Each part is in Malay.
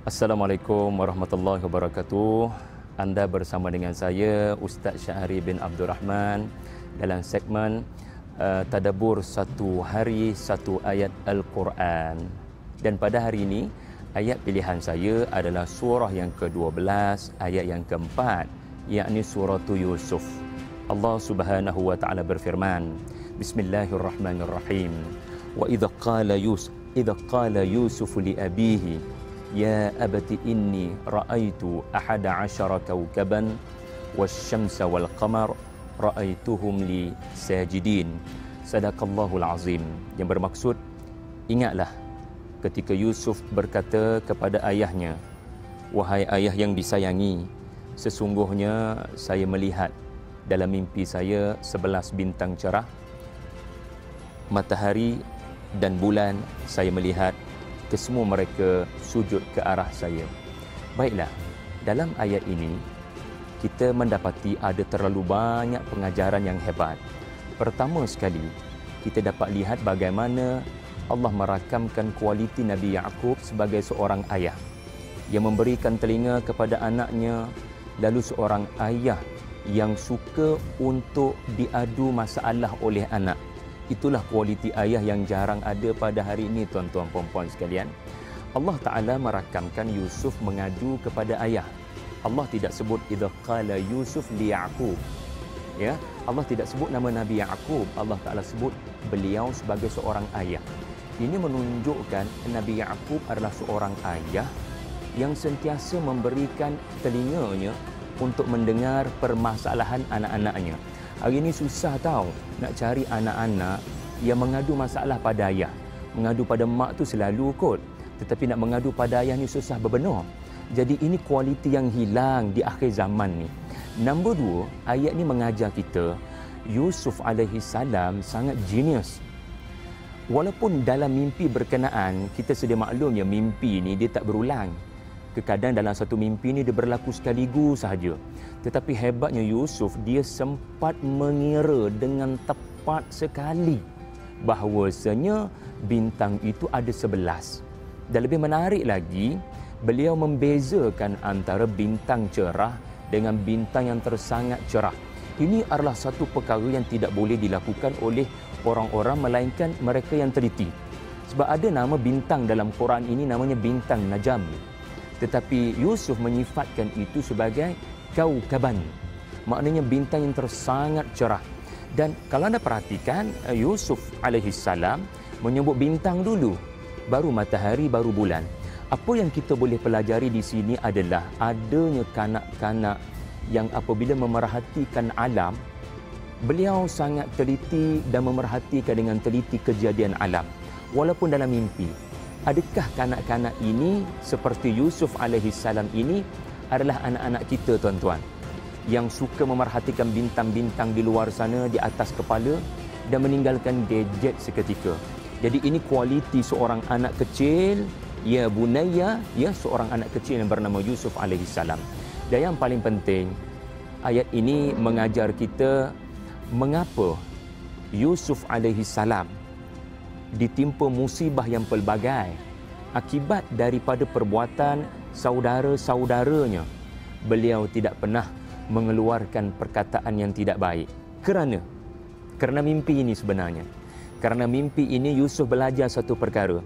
Assalamualaikum warahmatullahi wabarakatuh. Anda bersama dengan saya Ustaz Syahri bin Abdul Rahman dalam segmen Tadabbur satu hari satu ayat Al-Quran. Dan pada hari ini ayat pilihan saya adalah surah yang ke-12 ayat yang ke-4, yakni surah Yusuf. Allah Subhanahu wa taala berfirman, Bismillahirrahmanirrahim. Wa idza qala Yusuf li abihi Ya abati inni ra'aitu ahada asyara kawkaban wasyamsa wal qamar ra'aituhum li sajidin. Sadaqallahul azim. Yang bermaksud, ingatlah ketika Yusuf berkata kepada ayahnya, wahai ayah yang disayangi, sesungguhnya saya melihat dalam mimpi saya 11 bintang cerah, matahari dan bulan saya melihat kesemua mereka sujud ke arah saya. Baiklah, dalam ayat ini kita mendapati ada terlalu banyak pengajaran yang hebat. Pertama sekali, kita dapat lihat bagaimana Allah merakamkan kualiti Nabi Yaqub sebagai seorang ayah yang memberikan telinga kepada anaknya, lalu seorang ayah yang suka untuk diadu masalah oleh anak. Itulah kualiti ayah yang jarang ada pada hari ini, tuan-tuan puan-puan sekalian. Allah Ta'ala merakamkan Yusuf mengadu kepada ayah. Allah tidak sebut idza qala Yusuf li Yaqub. Ya, Allah tidak sebut nama Nabi Yaqub. Allah Ta'ala sebut beliau sebagai seorang ayah. Ini menunjukkan Nabi Yaqub adalah seorang ayah yang sentiasa memberikan telinganya untuk mendengar permasalahan anak-anaknya. Hari ini susah tahu nak cari anak-anak yang mengadu masalah pada ayah. Mengadu pada mak tu selalu kot. Tetapi nak mengadu pada ayah ni susah berbenar. Jadi ini kualiti yang hilang di akhir zaman ni. Nombor 2, ayat ni mengajar kita Yusuf alaihi salam sangat genius. Walaupun dalam mimpi berkenaan, kita sedia maklum ya, mimpi ni dia tak berulang. Kadang dalam satu mimpi ni dia berlaku sekaligus sahaja. Tetapi hebatnya Yusuf, dia sempat mengira dengan tepat sekali bahawasanya bintang itu ada 11. Dan lebih menarik lagi, beliau membezakan antara bintang cerah dengan bintang yang tersangat cerah. Ini adalah satu perkara yang tidak boleh dilakukan oleh orang-orang melainkan mereka yang teliti. Sebab ada nama bintang dalam Quran ini namanya bintang Najam. Tetapi Yusuf menyifatkan itu sebagai kaukaban. Maknanya bintang yang tersangat cerah. Dan kalau anda perhatikan, Yusuf alaihissalam menyebut bintang dulu, baru matahari, baru bulan. Apa yang kita boleh pelajari di sini adalah adanya kanak-kanak yang apabila memerhatikan alam, beliau sangat teliti dan memerhatikan dengan teliti kejadian alam. Walaupun dalam mimpi. Adakah kanak-kanak ini seperti Yusuf alaihissalam ini adalah anak-anak kita, tuan-tuan, yang suka memerhatikan bintang-bintang di luar sana di atas kepala dan meninggalkan gadget seketika. Jadi ini kualiti seorang anak kecil, ya bunayya, ya seorang anak kecil yang bernama Yusuf alaihissalam. Dan yang paling penting, ayat ini mengajar kita mengapa Yusuf alaihissalam ditimpa musibah yang pelbagai akibat daripada perbuatan saudara-saudaranya. Beliau tidak pernah mengeluarkan perkataan yang tidak baik. Kerana mimpi ini sebenarnya. Kerana mimpi ini Yusuf belajar satu perkara,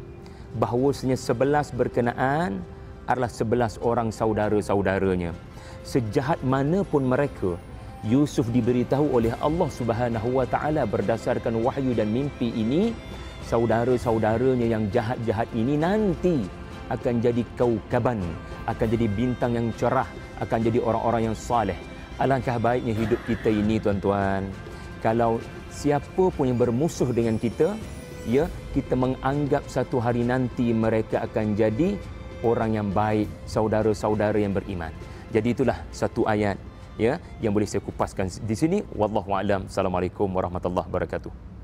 bahawasanya 11 berkenaan adalah 11 orang saudara-saudaranya. Sejahat mana pun mereka, Yusuf diberitahu oleh Allah Subhanahu wa taala berdasarkan wahyu dan mimpi ini, saudara-saudaranya yang jahat-jahat ini nanti akan jadi kaukaban, akan jadi bintang yang cerah, akan jadi orang-orang yang saleh. Alangkah baiknya hidup kita ini, tuan-tuan, kalau siapa pun yang bermusuh dengan kita, ya, kita menganggap satu hari nanti mereka akan jadi orang yang baik, saudara-saudara yang beriman. Jadi itulah satu ayat ya yang boleh saya kupaskan di sini. Wallahu a'lam. Assalamualaikum warahmatullahi wabarakatuh.